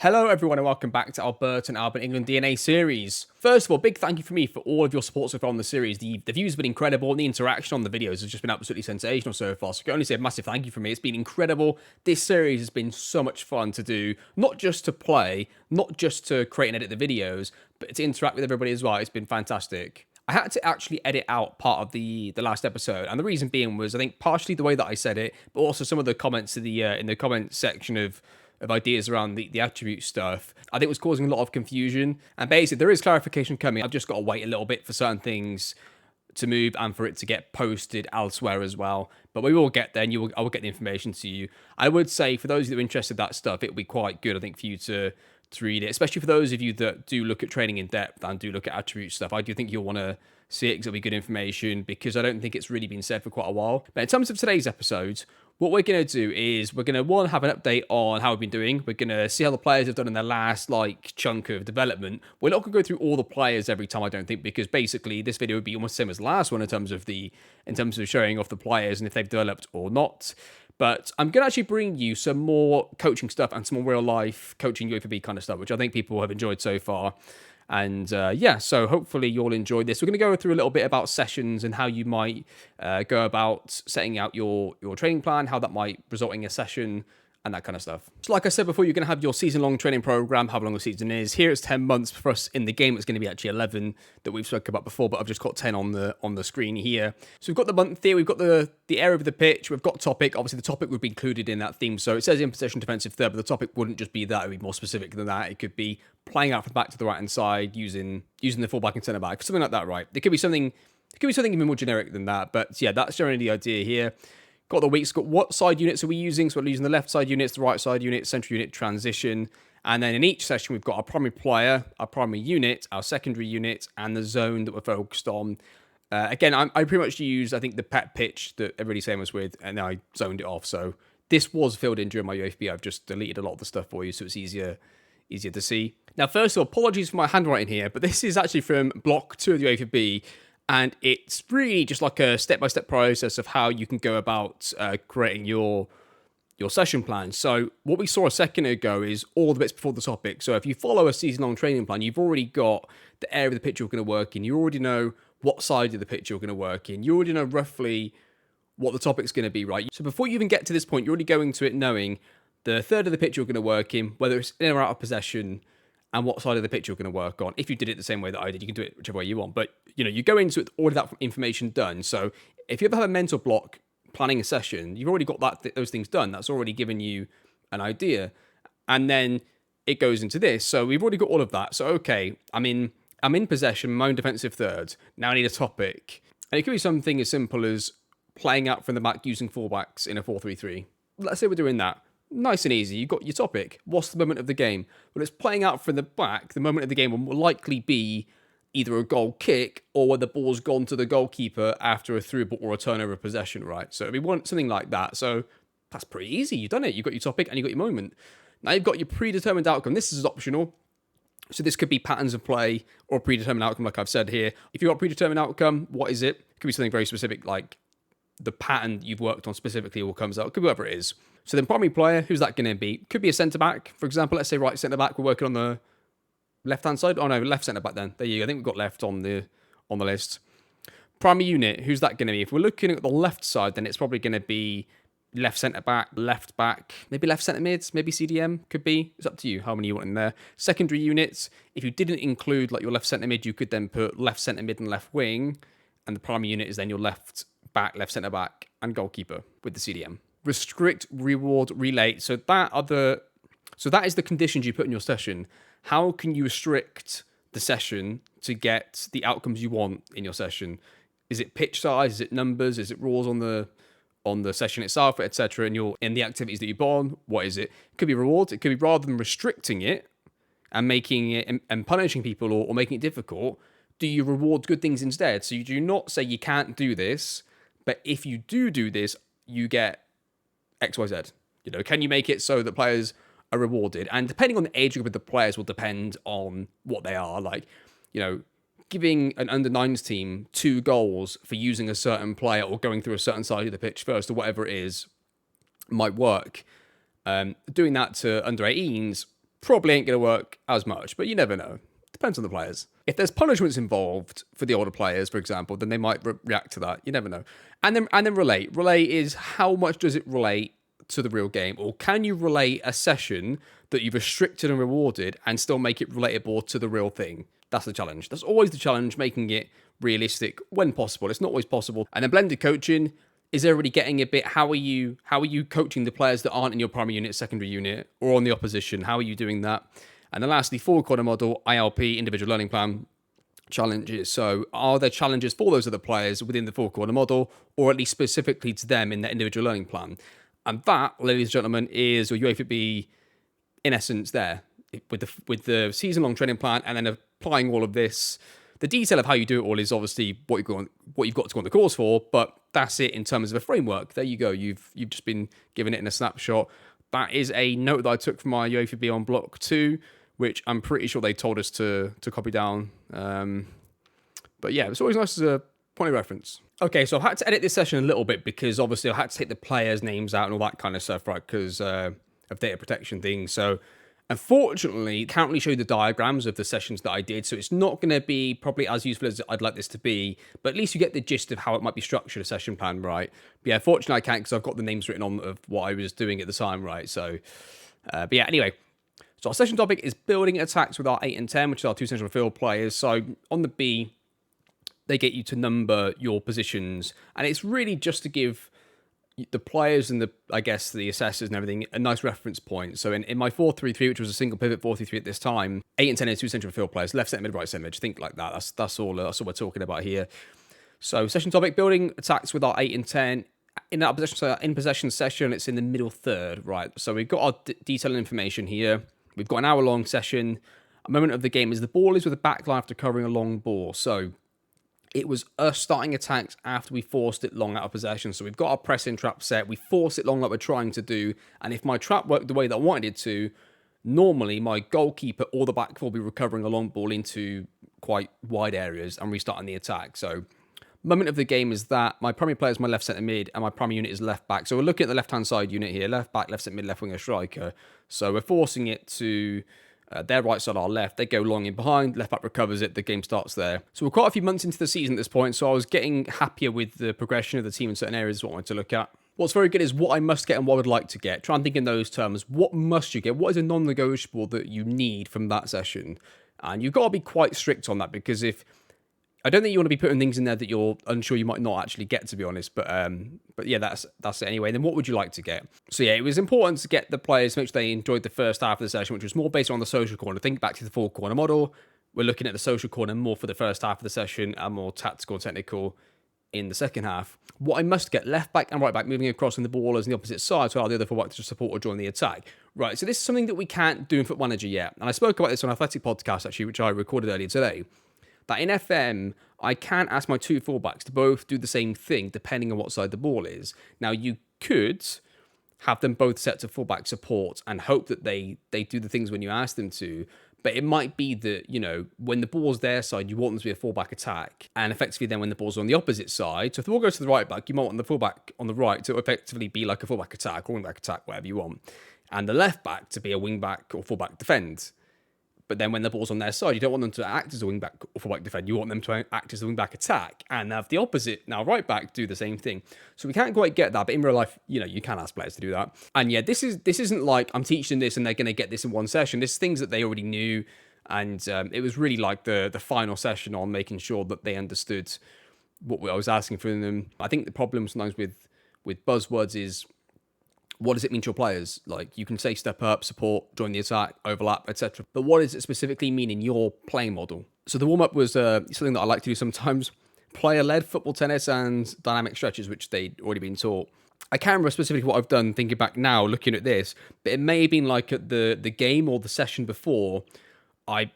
Hello everyone and welcome back to our Burton Albion England DNA series. First of all, big thank you from me for all of your support so far on the series. The views have been incredible and the interaction on the videos has just been absolutely sensational so far. So I can only say a massive thank you from me. It's been incredible. This series has been so much fun to do, not just to play, not just to create and edit the videos, but to interact with everybody as well. It's been fantastic. I had to actually edit out part of the last episode, and the reason being was I think partially the way that I said it, but also some of the comments in the comment section of ideas around the attribute stuff, I think was causing a lot of confusion. And basically, there is clarification coming. I've just got to wait a little bit for certain things to move and for it to get posted elsewhere as well. But we will get there, and I will get the information to you. I would say for those that are interested in that stuff, it would be quite good, I think, for you to read it, especially for those of you that do look at training in depth and do look at attribute stuff. I do think you'll want to see it because it'll be good information, because I don't think it's really been said for quite a while. But in terms of today's episode, what we're going to do is we're going to, one, have an update on how we've been doing. We're going to see how the players have done in their last, chunk of development. We're not going to go through all the players every time, I don't think, because basically this video would be almost the same as the last one in terms of showing off the players and if they've developed or not. But I'm going to actually bring you some more coaching stuff and some more real-life coaching UEFA kind of stuff, which I think people have enjoyed so far. And so hopefully you'll enjoy this. We're going to go through a little bit about sessions and how you might go about setting out your training plan, how that might result in a session, and that kind of stuff. So like I said before, you're going to have your season-long training program, how long the season is. Here it's 10 months. For us in the game, it's going to be actually 11 that we've spoken about before, but I've just got 10 on the screen here. So we've got the month here, we've got the area of the pitch, we've got topic. Obviously, the topic would be included in that theme. So it says in possession defensive third, but the topic wouldn't just be that. It would be more specific than that. It could be playing out from the back to the right-hand side, using the full-back and centre-back, something like that, right? It could be something even more generic than that, but yeah, that's generally the idea here. Got the weeks, got what side units are we using? So we're using the left side units, the right side unit, central unit, transition. And then in each session, we've got our primary player, our primary unit, our secondary unit, and the zone that we're focused on. Again, I pretty much use, I think, the pet pitch that everybody's saying was with, and then I zoned it off. So this was filled in during my UFB. I've just deleted a lot of the stuff for you, so it's easier to see. Now, first of all, apologies for my handwriting here, but this is actually from block 2 of the UFB. And it's really just like a step-by-step process of how you can go about creating your session plan. So what we saw a second ago is all the bits before the topic. So if you follow a season-long training plan, you've already got the area of the pitch you're going to work in. You already know what side of the pitch you're going to work in. You already know roughly what the topic's going to be, right? So before you even get to this point, you're already going to it knowing the third of the pitch you're going to work in, whether it's in or out of possession, and what side of the pitch you're going to work on. If you did it the same way that I did, you can do it whichever way you want. But, you go into it with all of that information done. So if you ever have a mental block planning a session, you've already got those things done. That's already given you an idea. And then it goes into this. So we've already got all of that. So, okay, I'm in possession, my own defensive third. Now I need a topic. And it could be something as simple as playing out from the back using fullbacks in a 4-3-3. Let's say we're doing that. Nice and easy. You've got your topic. What's the moment of the game? Well, it's playing out from the back. The moment of the game will likely be either a goal kick or when the ball's gone to the goalkeeper after a through ball or a turnover of possession, right? So we want something like that. So that's pretty easy. You've done it. You've got your topic and you've got your moment. Now you've got your predetermined outcome. This is optional. So this could be patterns of play or predetermined outcome, like I've said here. If you've got predetermined outcome, what is it? It could be something very specific, like the pattern you've worked on specifically or comes out. It could be whatever it is. So then primary player, who's that going to be? Could be a centre-back. For example, let's say right centre-back, we're working on the left-hand side. Oh, no, left centre-back then. There you go. I think we've got left on the list. Primary unit, who's that going to be? If we're looking at the left side, then it's probably going to be left centre-back, left back, maybe left centre-mids, maybe CDM, could be. It's up to you how many you want in there. Secondary units, if you didn't include your left centre-mid, you could then put left centre-mid and left wing, and the primary unit is then your left back, left centre-back, and goalkeeper with the CDM. Restrict, reward, relate. So that is the conditions you put in your session. How can you restrict the session to get the outcomes you want in your session? Is it pitch size? Is it numbers? Is it rules on the session itself, etc.? And in the activities that you're on, what is it? It could be rewards. It could be rather than restricting it and making it and punishing people or making it difficult, do you reward good things instead? So you do not say you can't do this, but if you do this, you get XYZ. Can you make it so that players are rewarded? And depending on the age group of the players will depend on what they are. Giving an under-9s team 2 goals for using a certain player or going through a certain side of the pitch first or whatever it is might work. Doing that to under-18s probably ain't going to work as much, but you never know. Depends on the players. If there's punishments involved for the older players, for example, then they might react to that. You never know. And then relate. Relate is how much does it relate to the real game, or can you relate a session that you've restricted and rewarded and still make it relatable to the real thing? That's the challenge. That's always the challenge, making it realistic when possible. It's not always possible. And then blended coaching, is everybody getting a bit? How are you coaching the players that aren't in your primary unit, secondary unit, or on the opposition? How are you doing that? And then lastly, four corner model, ILP, individual learning plan, challenges. So are there challenges for those other players within the four corner model, or at least specifically to them in their individual learning plan? And that, ladies and gentlemen, is your UEFA B in essence there with the season-long training plan, and then applying all of this. The detail of how you do it all is obviously what you've got to go on the course for, but that's it in terms of a framework. There you go. You've just been given it in a snapshot. That is a note that I took from my UEFA B on block 2, which I'm pretty sure they told us to copy down. But yeah, it's always nice as a point of reference. Okay, so I've had to edit this session a little bit because obviously I had to take the players' names out and all that kind of stuff, right, because of data protection things. So unfortunately, I can't really show you the diagrams of the sessions that I did, so it's not going to be probably as useful as I'd like this to be, but at least you get the gist of how it might be structured, a session plan, right? But yeah, fortunately I can't because I've got the names written on of what I was doing at the time, right? So, but yeah, anyway. So our session topic is building attacks with our 8 and 10, which is our two central field players. So on the B, they get you to number your positions, and it's really just to give the players and the assessors and everything a nice reference point. So in my 4-3-3, which was a single pivot 4-3-3 at this time, 8 and 10 is two central field players, left centre mid, right centre mid. Think like that. That's all we're talking about here. So session topic, building attacks with our 8 and 10. In our possession session, it's in the middle third, right? So we've got our detailed information here. We've got an hour-long session. A moment of the game is the ball is with a back line after covering a long ball. So it was us starting attacks after we forced it long out of possession. So we've got our pressing trap set. We force it long like we're trying to do. And if my trap worked the way that I wanted it to, normally my goalkeeper or the back will be recovering a long ball into quite wide areas and restarting the attack. So moment of the game is that my primary player is my left centre mid and my primary unit is left back. So we're looking at the left-hand side unit here, left back, left centre mid, left winger, striker. So we're forcing it to their right side, our left. They go long in behind, left back recovers it, the game starts there. So we're quite a few months into the season at this point, so I was getting happier with the progression of the team in certain areas is what I wanted to look at. What's very good is what I must get and what I would like to get. Try and think in those terms. What must you get? What is a non-negotiable that you need from that session? And you've got to be quite strict on that, because if I don't think you want to be putting things in there that you're unsure you might not actually get, to be honest. But yeah, that's it anyway. Then what would you like to get? So yeah, it was important to get the players, make sure they enjoyed the first half of the session, which was more based on the social corner. Think back to the four corner model. We're looking at the social corner more for the first half of the session and more tactical and technical in the second half. What I must get, left back and right back moving across on the ball as on the opposite side to allow the other fullback to support or join the attack. Right, so this is something that we can't do in Foot Manager yet. And I spoke about this on Athletic Podcast, actually, which I recorded earlier today. That in FM, I can ask my two fullbacks to both do the same thing depending on what side the ball is. Now, you could have them both set to fullback support and hope that they do the things when you ask them to. But it might be that, you know, when the ball's their side, you want them to be a fullback attack. And effectively then when the ball's on the opposite side, so if the ball goes to the right back, you might want the fullback on the right to effectively be like a fullback attack or wing back attack, whatever you want. And the left back to be a wing back or fullback defend. But then when the ball's on their side, you don't want them to act as a wing-back or full-back defender. You want them to act as a wing-back attack and have the opposite, now right-back, do the same thing. So we can't quite get that, but in real life, you know, you can ask players to do that. And yeah, this isn't like I'm teaching this and they're going to get this in one session. This is things that they already knew. And it was really like the final session on making sure that they understood what I was asking from them. I think the problem sometimes with buzzwords is, what does it mean to your players? Like, you can say step up, support, join the attack, overlap, etc. But what does it specifically mean in your playing model? So the warm-up was something that I like to do sometimes. Player-led football tennis and dynamic stretches, which they'd already been taught. I can't remember specifically what I've done thinking back now, looking at this, but it may have been like at the game or the session before, I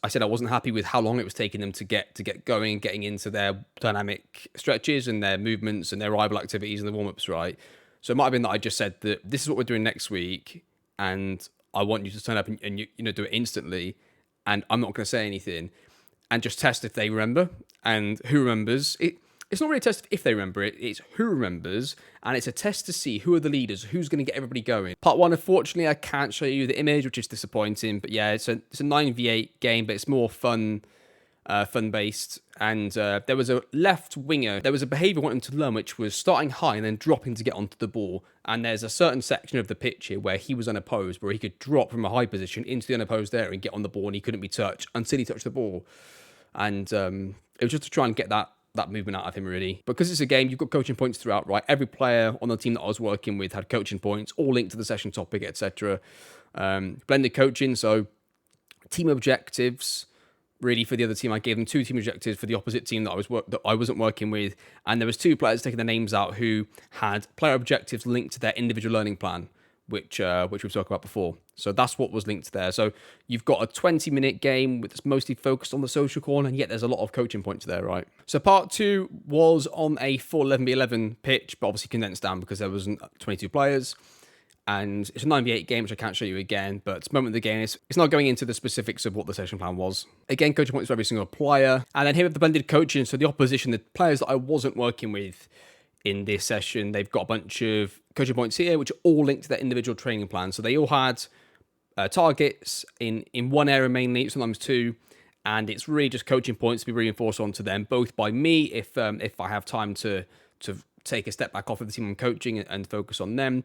said I wasn't happy with how long it was taking them to get going, getting into their dynamic stretches and their movements and their rival activities and the warm-ups, right? So it might have been that I just said that this is what we're doing next week, and I want you to turn up and you know do it instantly, and I'm not going to say anything, and just test if they remember and who remembers it. it's not really a test of if they remember it, it's who remembers, and it's a test to see who are the leaders, who's going to get everybody going. Part 1, unfortunately, I can't show you the image, which is disappointing, but yeah, it's a 9v8 game, but it's more fun-based, and there was a left winger, there was a behaviour I wanted him to learn, which was starting high and then dropping to get onto the ball, and there's a certain section of the pitch here where he was unopposed, where he could drop from a high position into the unopposed area and get on the ball, and he couldn't be touched until he touched the ball, and it was just to try and get that movement out of him, really. Because it's a game, you've got coaching points throughout, right? Every player on the team that I was working with had coaching points, all linked to the session topic, etc. Blended coaching, so team objectives. Really, for the other team, I gave them 2 team objectives for the opposite team that I wasn't working with, and there was 2 players taking their names out who had player objectives linked to their individual learning plan, which we've talked about before. So that's what was linked there. So you've got a 20-minute game that's mostly focused on the social corner, and yet there's a lot of coaching points there, right? So part 2 was on a full 11v11 pitch, but obviously condensed down because there wasn't 22 players. And it's a 9v8 game, which I can't show you again, but it's moment of the game. It's not going into the specifics of what the session plan was. Again, coaching points for every single player. And then here with the blended coaching, so the opposition, the players that I wasn't working with in this session, they've got a bunch of coaching points here, which are all linked to their individual training plan. So they all had targets in one area mainly, sometimes 2, and it's really just coaching points to be reinforced onto them, both by me if I have time to take a step back off of the team I'm coaching and focus on them.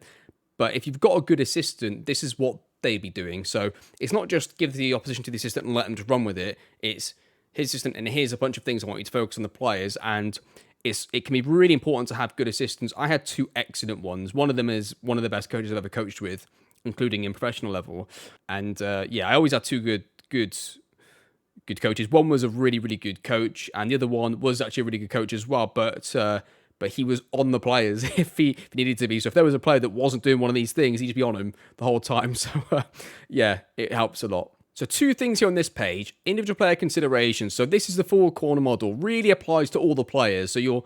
But if you've got a good assistant, this is what they'd be doing. So it's not just give the opposition to the assistant and let them just run with it. It's his assistant, and here's a bunch of things I want you to focus on the players, and it can be really important to have good assistants. I had 2 excellent ones. One of them is one of the best coaches I've ever coached with, including in professional level. And I always had 2 good coaches. One was a really, really good coach, and the other one was actually a really good coach as well. But he was on the players if he needed to be. So if there was a player that wasn't doing one of these things, he'd just be on him the whole time. So it helps a lot. So 2 things here on this page. Individual player considerations. So this is the 4-corner model. Really applies to all the players. So you're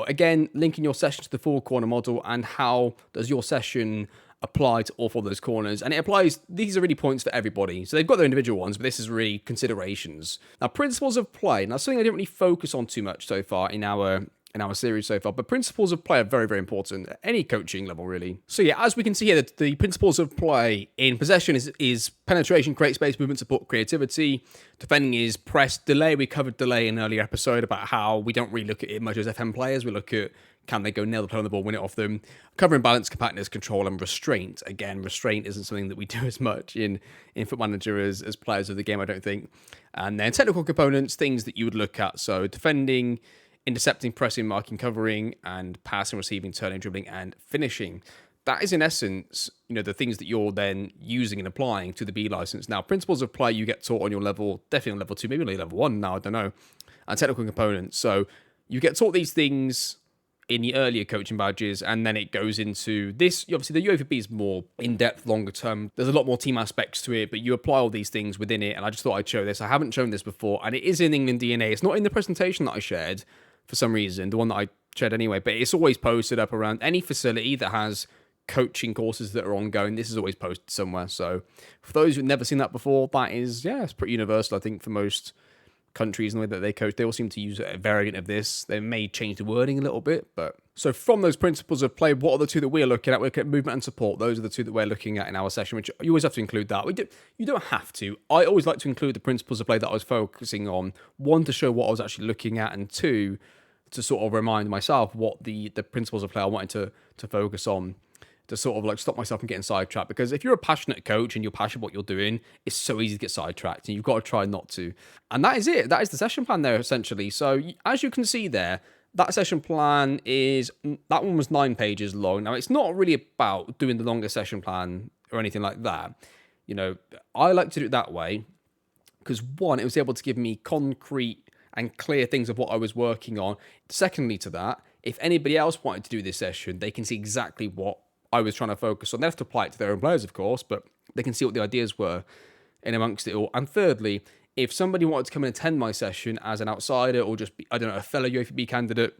again linking your session to the 4-corner model, and how does your session apply to all 4 of those corners. And it applies, these are really points for everybody. So they've got their individual ones, but this is really considerations. Now, principles of play. Now, something I didn't really focus on too much so far in our series so far, but principles of play are very, very important at any coaching level, really. So yeah, as we can see here, the principles of play in possession is penetration, create space, movement, support, creativity. Defending is press, delay. We covered delay in an earlier episode about how we don't really look at it much as FM players. We look at, can they go nail the player on the ball, win it off them? Covering balance, compactness, control, and restraint. Again, restraint isn't something that we do as much in Foot Manager as players of the game, I don't think. And then technical components, things that you would look at. So defending, intercepting, pressing, marking, covering, and passing, receiving, turning, dribbling, and finishing. That is, in essence, the things that you're then using and applying to the B license. Now, principles of play you get taught on your level, definitely on level 2, maybe level 1 now, I don't know, and technical components. So you get taught these things in the earlier coaching badges, and then it goes into this. Obviously, the UEFA B is more in-depth, longer term. There's a lot more team aspects to it, but you apply all these things within it, and I just thought I'd show this. I haven't shown this before, and it is in England DNA. It's not in the presentation that I shared, for some reason, the one that I shared anyway, but it's always posted up around any facility that has coaching courses that are ongoing. This is always posted somewhere. So for those who've never seen that before, that is, it's pretty universal, I think, for most countries and the way that they coach. They all seem to use a variant of this. They may change the wording a little bit, but so from those principles of play, what are the 2 that we're looking at? We look at movement and support. Those are the 2 that we're looking at in our session, which you always have to include that. You don't have to. I always like to include the principles of play that I was focusing on. 1, to show what I was actually looking at, and 2, to sort of remind myself what the principles of play I wanted to focus on, to sort of like stop myself from getting sidetracked. Because if you're a passionate coach and you're passionate what you're doing, it's so easy to get sidetracked, and you've got to try not to. And that is it. That is the session plan there, essentially. So as you can see there, that session plan that one was 9 pages long. Now, it's not really about doing the longer session plan or anything like that. I like to do it that way because, 1, it was able to give me concrete and clear things of what I was working on. Secondly to that, if anybody else wanted to do this session, they can see exactly what I was trying to focus on. They have to apply it to their own players, of course, but they can see what the ideas were in amongst it all. And thirdly, if somebody wanted to come and attend my session as an outsider, or just be, a fellow UFB candidate,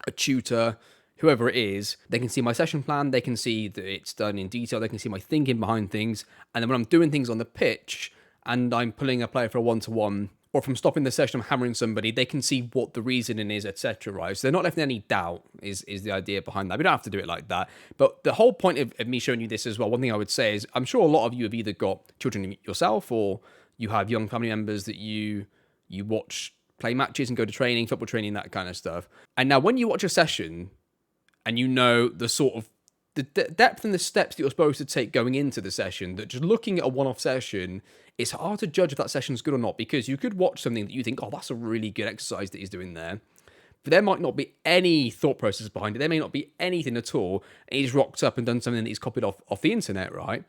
a tutor, whoever it is, they can see my session plan, they can see that it's done in detail, they can see my thinking behind things, and then when I'm doing things on the pitch, and I'm pulling a player for a 1-to-1 or from stopping the session from hammering somebody, they can see what the reasoning is, etc. Right? So they're not left in any doubt. Is the idea behind that? We don't have to do it like that. But the whole point of me showing you this as well, one thing I would say is, I'm sure a lot of you have either got children yourself, or you have young family members that you watch play matches and go to training, football training, that kind of stuff. And now, when you watch a session, and you know the sort of the depth and the steps that you're supposed to take going into the session, that just looking at a one-off session, it's hard to judge if that session's good or not, because you could watch something that you think, oh, that's a really good exercise that he's doing there, but there might not be any thought process behind it. There may not be anything at all, and he's rocked up and done something that he's copied off the internet, right?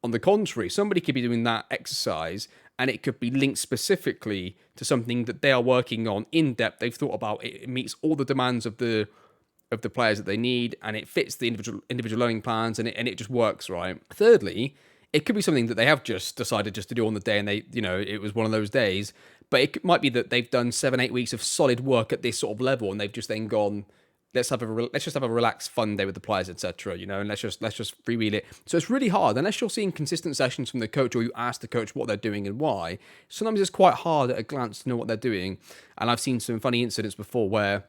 On the contrary, somebody could be doing that exercise, and it could be linked specifically to something that they are working on in depth. They've thought about it. It meets all the demands of the players that they need, and it fits the individual learning plans, and it just works, right? Thirdly, it could be something that they have just decided just to do on the day, and they, it was one of those days. But it might be that they've done 7-8 weeks of solid work at this sort of level, and they've just then gone, let's just have a relaxed, fun day with the players, etc. And let's just freewheel it. So it's really hard unless you're seeing consistent sessions from the coach, or you ask the coach what they're doing and why. Sometimes it's quite hard at a glance to know what they're doing, and I've seen some funny incidents before where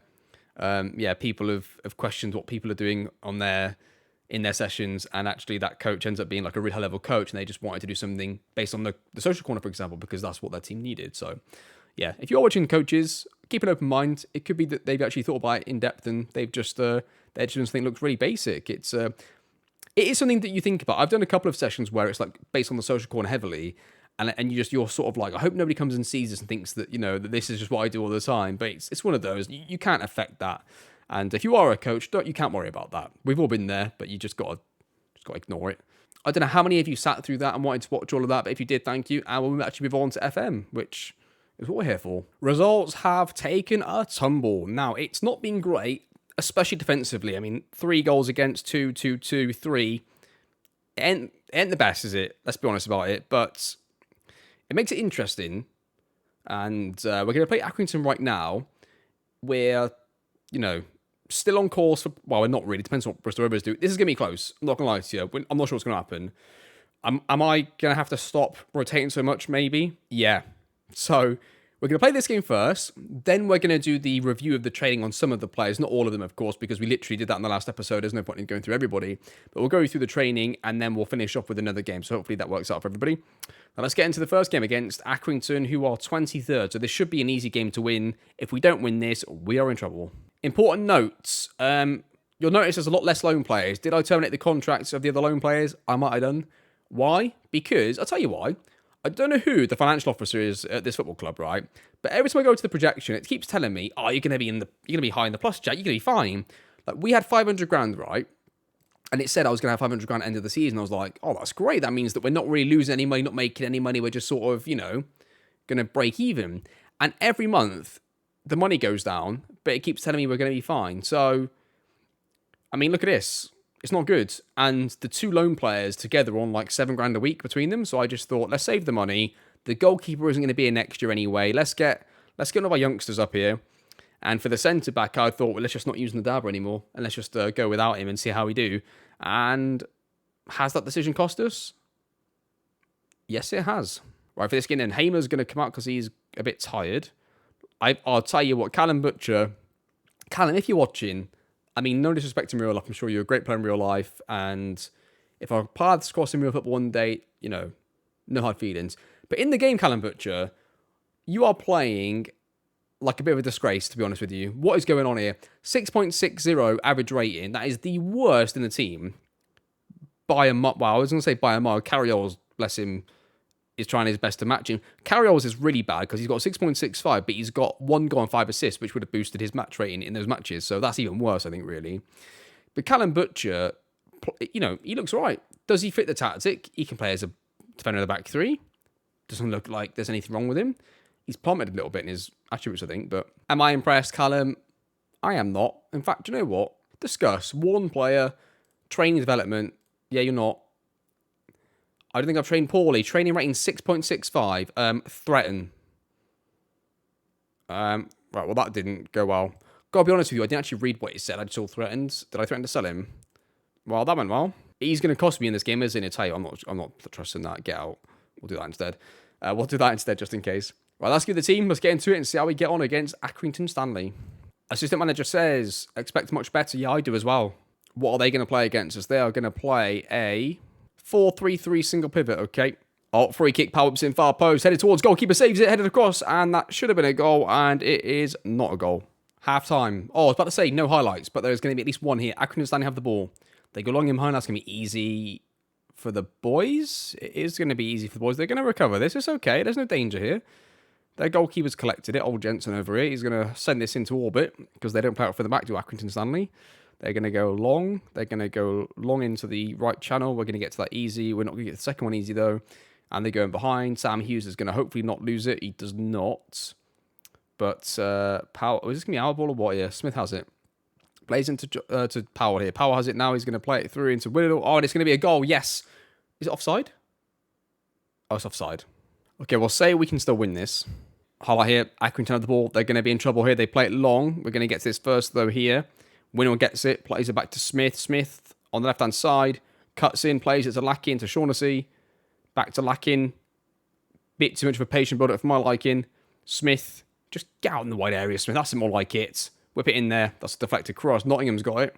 people have questioned what people are doing in their sessions, and actually that coach ends up being like a really high level coach, and they just wanted to do something based on the social corner, for example, because that's what their team needed. So yeah, if you're watching coaches, keep an open mind. It could be that they've actually thought about it in depth, and they've just their something looks really basic. It is something that you think about. I've done a couple of sessions where it's like based on the social corner heavily, and you're sort of like, I hope nobody comes and sees this and thinks that that this is just what I do all the time. But it's one of those, you can't affect that. And if you are a coach, you can't worry about that. We've all been there, but you just got to ignore it. I don't know how many of you sat through that and wanted to watch all of that, but if you did, thank you. And we'll actually move on to FM, which is what we're here for. Results have taken a tumble. Now, it's not been great, especially defensively. I mean, 3 goals against, 2, 2, 2, 3. It ain't the best, is it? Let's be honest about it. But it makes it interesting. And we're going to play Accrington right now. We're, still on course for, well, we're not really. Depends on what Bristol Rovers do. This is going to be close. I'm not going to lie to you. I'm not sure what's going to happen. Am I going to have to stop rotating so much? Maybe. Yeah. So we're going to play this game first. Then we're going to do the review of the training on some of the players. Not all of them, of course, because we literally did that in the last episode. There's no point in going through everybody. But we'll go through the training, and then we'll finish off with another game. So hopefully that works out for everybody. Now let's get into the first game against Accrington, who are 23rd. So this should be an easy game to win. If we don't win this, we are in trouble. Important notes. You'll notice there's a lot less loan players. Did I terminate the contracts of the other loan players? I might have done. Why? Because, I'll tell you why. I don't know who the financial officer is at this football club, right? But every time I go to the projection, it keeps telling me, oh, you're going to be high in the plus, Jack. You're going to be fine. Like, we had 500 grand, right? And it said I was going to have 500 grand at the end of the season. I was like, oh, that's great. That means that we're not really losing any money, not making any money. We're just sort of, going to break even. And every month, the money goes down, but it keeps telling me we're going to be fine. So, I mean, look at this. It's not good. And the 2 loan players together are on like 7 grand a week between them. So I just thought, let's save the money. The goalkeeper isn't going to be here next year anyway. Let's get one of our youngsters up here. And for the centre back, I thought, well, let's just not use Nadaba anymore, and let's just go without him and see how we do. And has that decision cost us? Yes, it has. Right, for this game, then Hamer's going to come out because he's a bit tired. I'll tell you what, Callum Butcher, if you're watching, I mean, no disrespect in real life, I'm sure you're a great player in real life, and if our paths cross in real football one day, no hard feelings. But in the game, Callum Butcher, you are playing like a bit of a disgrace, to be honest with you. What is going on here? 6.60 average rating. That is the worst in the team. By a mile. Well, I was going to say by a mile. Carriols, bless him, is trying his best to match him. Carriols is really bad because he's got 6.65, but he's got 1 goal and 5 assists, which would have boosted his match rating in those matches. So that's even worse, I think, really. But Callum Butcher, he looks all right. Does he fit the tactic? He can play as a defender in the back 3. Doesn't look like there's anything wrong with him. He's plummeted a little bit in his attributes, I think. But am I impressed, Callum? I am not. In fact, do you know what? Discuss. 1 player, training development. Yeah, you're not. I don't think I've trained poorly. Training rating 6.65. Threaten. Right, well, that didn't go well. Gotta be honest with you, I didn't actually read what it said. I just saw threatened. Did I threaten to sell him? Well, that went well. He's going to cost me in this game, isn't it? I tell you, I'm not trusting that. Get out. We'll do that instead. We'll do that instead, just in case. Right, let's give the team. Let's get into it and see how we get on against Accrington Stanley. Assistant manager says, expect much better. Yeah, I do as well. What are they going to play against us? They are going to play a 4-3-3 single pivot, okay? Oh, free kick, power ups in far post, headed towards goalkeeper, saves it, headed across, and that should have been a goal, and it is not a goal. Half time. Oh, I was about to say no highlights, but there's going to be at least one here. Accrington Stanley have the ball. They go long in behind. That's going to be easy for the boys. It is going to be easy for the boys. They're going to recover this. It's okay. There's no danger here. Their goalkeeper's collected it. Old Jensen over here. He's going to send this into orbit because they don't play out for the back to Accrington Stanley. They're going to go long. They're going to go long into the right channel. We're going to get to that easy. We're not going to get the second one easy, though. And they're going behind. Sam Hughes is going to hopefully not lose it. He does not. But Powell... is this going to be our ball or what? Yeah, Smith has it. Plays into to Powell here. Powell has it now. He's going to play it through into Whittle. Oh, and it's going to be a goal. Yes. Is it offside? Oh, it's offside. Okay, well, say we can still win this. Highlight here. Accrington have the ball. They're going to be in trouble here. They play it long. We're going to get to this first, though, here. Winner gets it. Plays it back to Smith. Smith on the left-hand side. Cuts in. Plays it to Lakin, to Shaughnessy. Back to Lakin. Bit too much of a patient build-up for my liking. Smith. Just get out in the wide area, Smith. That's more like it. Whip it in there. That's a deflected cross. Nottingham's got it.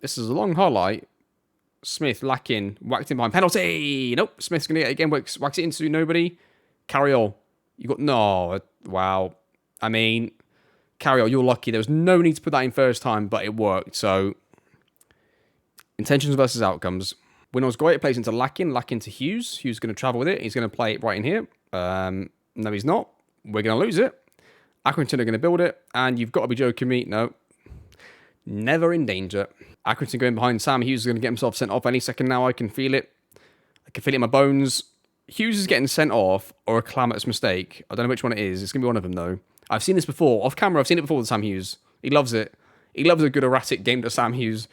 This is a long highlight. Smith, Lakin. Whacked in behind. Penalty! Nope. Smith's going to get it again. Whacks it into nobody. Carry-on. You got... No. Wow. I mean, Carry-on, you're lucky. There was no need to put that in first time, but it worked. So, intentions versus outcomes. Winnow's got it. Plays into Lakin. Lakin to Hughes. Hughes is going to travel with it. He's going to play it right in here. No, he's not. We're going to lose it. Accrington are going to build it. And you've got to be joking me. No. Never in danger. Accrington going behind. Sam Hughes is going to get himself sent off any second now. I can feel it. I can feel it in my bones. Hughes is getting sent off or a calamitous mistake. I don't know which one it is. It's going to be one of them, though. I've seen this before. Off camera, I've seen it before with Sam Hughes. He loves it. He loves a good erratic game to Sam Hughes.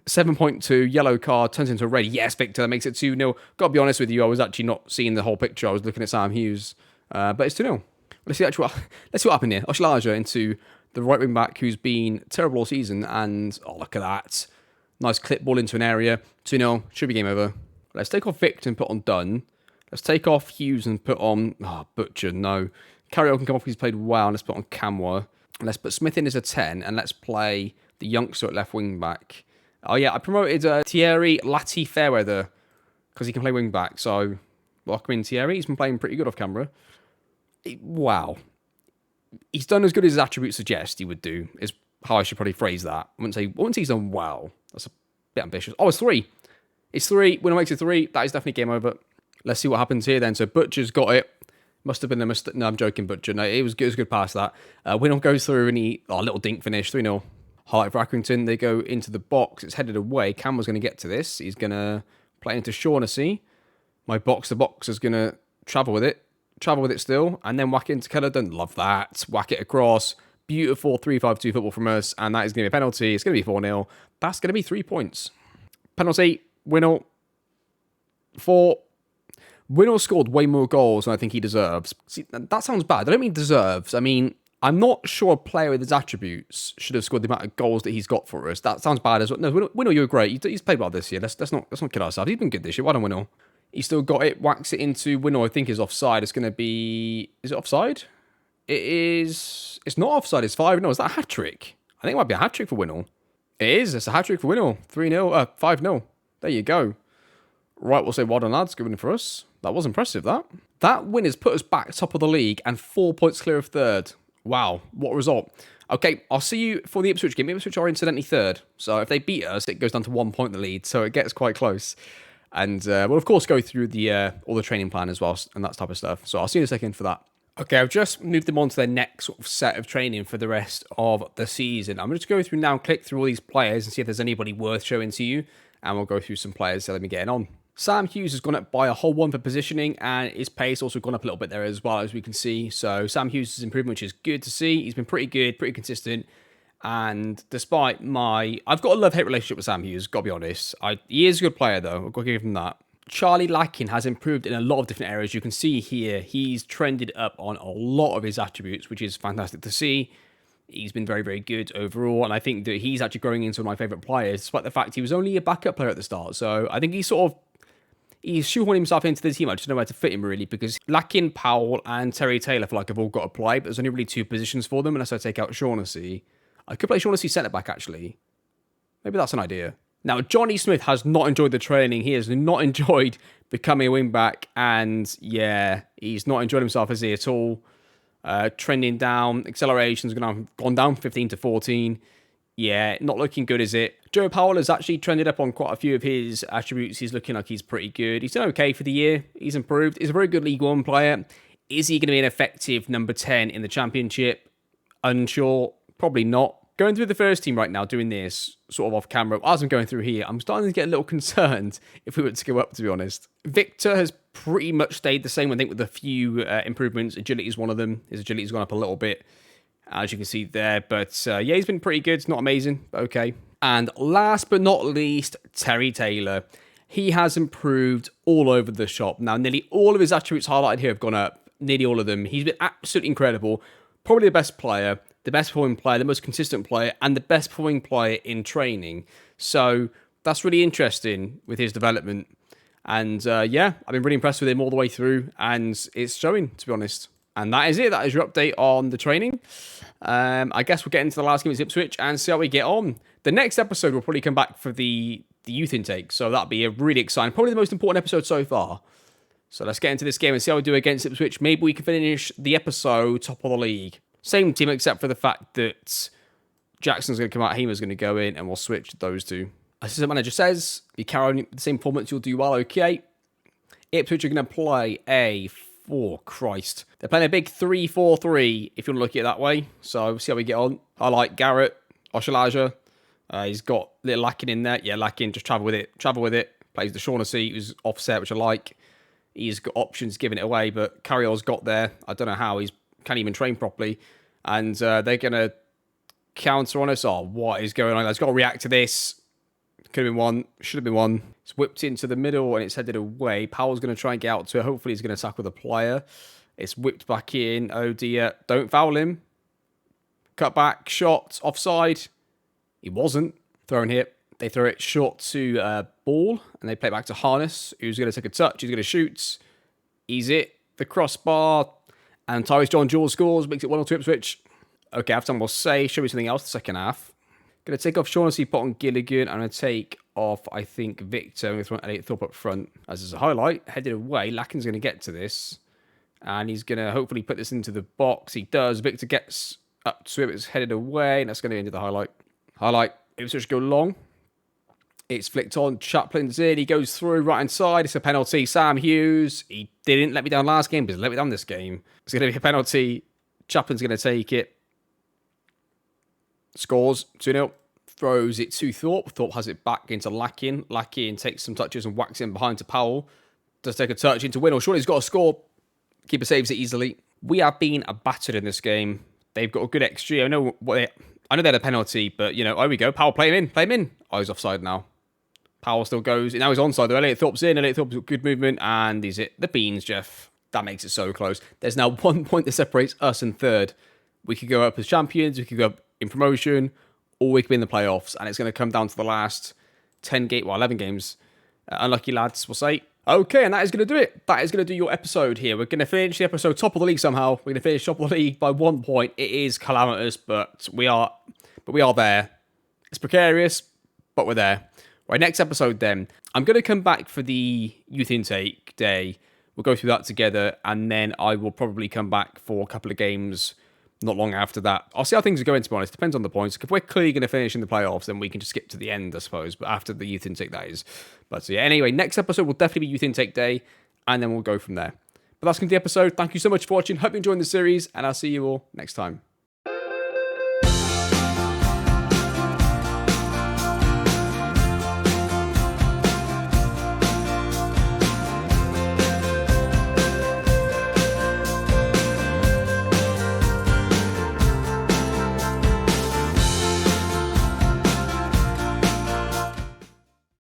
7.2, yellow card, turns into a red. Yes, Victor, that makes it 2-0. Got to be honest with you, I was actually not seeing the whole picture. I was looking at Sam Hughes. But it's 2-0. Let's see what happened here. Oshlaja into the right wing back who's been terrible all season. And, oh, look at that. Nice clip ball into an area. 2-0. Should be game over. Let's take off Victor and put on Dunn. Let's take off Hughes and put on... Oh, Butcher, no. Carry-on can come off because he's played well. Let's put on Camwa. Let's put Smith in as a 10. And let's play the youngster at left wing back. Oh, yeah. I promoted Thierry Lati Fairweather because he can play wing back. So, welcome in Thierry. He's been playing pretty good off camera. Wow. He's done as good as his attributes suggest he would do, is how I should probably phrase that. I wouldn't say he's done well. That's a bit ambitious. Oh, it's 3. It's 3. Winner makes it 3. That is definitely game over. Let's see what happens here then. So Butcher's got it. Must have been a mistake. No, I'm joking, Butcher. No, it was good past that. Winner goes through and a little dink finish. 3-0. Highlight for Accrington. They go into the box. It's headed away. Campbell's going to get to this. He's going to play into Shaughnessy. My box-to-box is going to travel with it. Travel with it still. And then whack it into Kellerden. Love that. Whack it across. Beautiful 3-5-2 football from us. And that is going to be a penalty. It's going to be 4-0. That's going to be 3 points. Penalty. Winner. 4. Winner scored way more goals than I think he deserves. See, that sounds bad. I don't mean deserves. I mean, I'm not sure a player with his attributes should have scored the amount of goals that he's got for us. That sounds bad as well. No, Winner, you're great. He's played well this year. Let's not kid ourselves. He's been good this year. Well done, Winner. He's still got it. Whacks it into Winner. I think is offside. It's going to be... Is it offside? It is... It's not offside. It's 5-0. Is that a hat-trick? I think it might be a hat-trick for Winner. It is. It's a hat-trick for Winner. 3-0. 5-0. There you go. Right, we'll say well done, lads. Good win for us. That was impressive, that. That win has put us back top of the league and 4 points clear of third. Wow, what a result. Okay, I'll see you for the Ipswich game. Ipswich are incidentally third. So if they beat us, it goes down to 1 point in the lead. So it gets quite close. And we'll, of course, go through the all the training plan as well and that type of stuff. So I'll see you in a second for that. Okay, I've just moved them on to their next sort of set of training for the rest of the season. I'm going to go through now and click through all these players and see if there's anybody worth showing to you. And we'll go through some players that let me getting on. Sam Hughes has gone up by a whole 1 for positioning, and his pace also gone up a little bit there as well, as we can see. So Sam Hughes' improvement, which is good to see. He's been pretty good, pretty consistent. And despite I've got a love-hate relationship with Sam Hughes, gotta be honest. He is a good player, though. I've got to give him that. Charlie Lakin has improved in a lot of different areas. You can see here, he's trended up on a lot of his attributes, which is fantastic to see. He's been very, very good overall, and I think that he's actually growing into one of my favourite players, despite the fact he was only a backup player at the start. So I think he's he's shoehorning himself into the team. I just don't know where to fit him, really, because Lakin, Powell, and Terry Taylor, I feel like, have all got to play, but there's only really 2 positions for them, unless I take out Shaughnessy. I could play Shaughnessy centre-back, actually. Maybe that's an idea. Now, Johnny Smith has not enjoyed the training. He has not enjoyed becoming a wing-back, and, yeah, he's not enjoyed himself, has he, at all? Trending down. Acceleration's gone down 15 to 14. Yeah, not looking good, is it? Joe Powell has actually trended up on quite a few of his attributes. He's looking like he's pretty good. He's done okay for the year. He's improved. He's a very good League One player. Is he going to be an effective number 10 in the Championship? Unsure. Probably not. Going through the first team right now, doing this sort of off camera, as I'm going through here, I'm starting to get a little concerned if we were to go up, to be honest. Victor has pretty much stayed the same, I think, with a few improvements. Agility is one of them. His agility's gone up a little bit, as you can see there. But yeah, he's been pretty good. It's not amazing, but okay. And last but not least, Terry Taylor. He has improved all over the shop. Now, nearly all of his attributes highlighted here have gone up. Nearly all of them. He's been absolutely incredible. Probably the best player, the best performing player, the most consistent player, and the best performing player in training. So that's really interesting with his development. And yeah, I've been really impressed with him all the way through, and it's showing, to be honest. And that is it. That is your update on the training. I guess we'll get into the last game of Ipswich and see how we get on. The next episode will probably come back for the youth intake, so that'll be a really exciting, probably the most important episode so far. So let's get into this game and see how we do against Ipswich. Maybe we can finish the episode top of the league. Same team, except for the fact that Jackson's going to come out, Hamer's going to go in, and we'll switch those two. Assistant manager says, if you carry on the same performance, you'll do well, okay. Ipswich are going to play Christ. They're playing a big 3-4-3, if you want to look at it that way. So we'll see how we get on. I like Garrett, Oshalaja. He's got a little Lakin in there. Yeah, Lakin, just travel with it. Travel with it. Plays the Shaughnessy, who's offset, which I like. He's got options giving it away, but Carriol's got there. I don't know how. He can't even train properly. And they're going to counter on us. Oh, what is going on? Let's got to react to this. Could have been one. Should have been one. It's whipped into the middle and it's headed away. Powell's going to try and get out to it. Hopefully he's going to tackle the player. It's whipped back in. Oh dear. Don't foul him. Cut back. Shot. Offside. He wasn't. Thrown here. They throw it short to Ball and they play it back to Harness, who's going to take a touch. He's going to shoot. He's it. The crossbar. And Tyrese John Jules scores. Makes it 1-0 to Ipswich. Okay, half time we'll say. Show me something else the second half. Going to take off Shaughnessy, put on Gilligan. I'm going to take off, I think, Victor. I'm going to throw Elliot Thorpe up front. As is a highlight. Headed away. Lakin's going to get to this. And he's going to hopefully put this into the box. He does. Victor gets up to it. It's headed away. And that's going to into the highlight. Highlight. Ipswich go long. It's flicked on. Chaplin's in. He goes through right inside. It's a penalty. Sam Hughes. He didn't let me down last game, but he's let me down this game. It's going to be a penalty. Chaplin's going to take it. Scores 2-0. Throws it to Thorpe. Thorpe has it back into Lakin. Lakin takes some touches and whacks in behind to Powell. Does take a touch into Winnell. Surely he's got a score. Keeper saves it easily. We have been battered in this game. They've got a good XG. I know they had a penalty, but you know, there we go. Powell, play him in. Play him in. Oh, he's offside now. Powell still goes. Now he's onside though. Elliot Thorpe's in. Elliot Thorpe's got good movement. And is it the beans, Jeff? That makes it so close. There's now 1 point that separates us and third. We could go up as champions. We could go up in promotion. Or we could be in the playoffs. And it's going to come down to the last 11 games. Unlucky lads, we'll say. Okay, and that is going to do it. That is going to do your episode here. We're going to finish the episode top of the league somehow. We're going to finish top of the league by 1 point. It is calamitous, but we are there. It's precarious, but we're there. Right, next episode then. I'm going to come back for the youth intake day. We'll go through that together, and then I will probably come back for a couple of games not long after that. I'll see how things are going, to be honest. Depends on the points. If we're clearly going to finish in the playoffs, then we can just skip to the end, I suppose. But after the youth intake, that is. But yeah, anyway, next episode will definitely be youth intake day, and then we'll go from there. But that's going to be the episode. Thank you so much for watching. Hope you enjoyed the series, and I'll see you all next time.